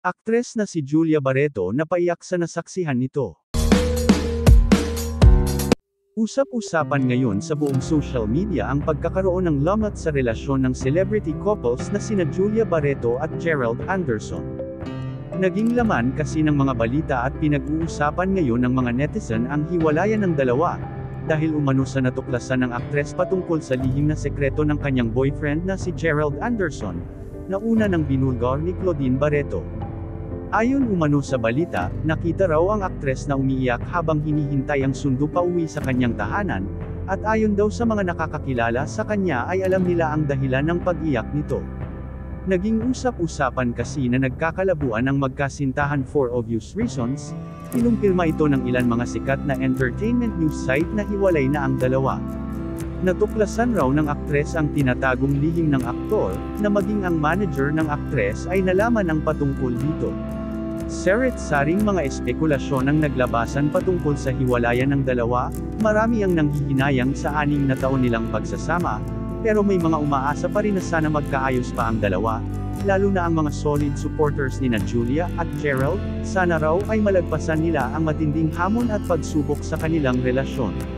Aktres na si Julia Barreto napaiyak sa nasaksihan nito. Usap-usapan ngayon sa buong social media ang pagkakaroon ng lamat sa relasyon ng celebrity couples na sina Julia Barreto at Gerald Anderson. Naging laman kasi ng mga balita at pinag-uusapan ngayon ng mga netizen ang hiwalayan ng dalawa, dahil umano sa natuklasan ng aktres patungkol sa lihim na sekreto ng kanyang boyfriend na si Gerald Anderson, na una ng binulgar ni Claudine Barreto. Ayon umano sa balita, nakita raw ang aktres na umiiyak habang hinihintay ang sundo pauwi sa kanyang tahanan, at ayon daw sa mga nakakakilala sa kanya ay alam nila ang dahilan ng pag-iyak nito. Naging usap-usapan kasi na nagkakalabuan ang magkasintahan for obvious reasons, kinumpirma ito ng ilan mga sikat na entertainment news site na hiwalay na ang dalawa. Natuklasan raw ng aktres ang tinatagong lihim ng aktor, na maging ang manager ng aktres ay nalaman ang patungkol dito. Sari-saring mga espekulasyon ang naglabasan patungkol sa hiwalayan ng dalawa, marami ang nanghihinayang sa 6 na taon nilang pagsasama, pero may mga umaasa pa rin na sana magkaayos pa ang dalawa, lalo na ang mga solid supporters ni Julia at Gerald, sana raw ay malagpasan nila ang matinding hamon at pagsubok sa kanilang relasyon.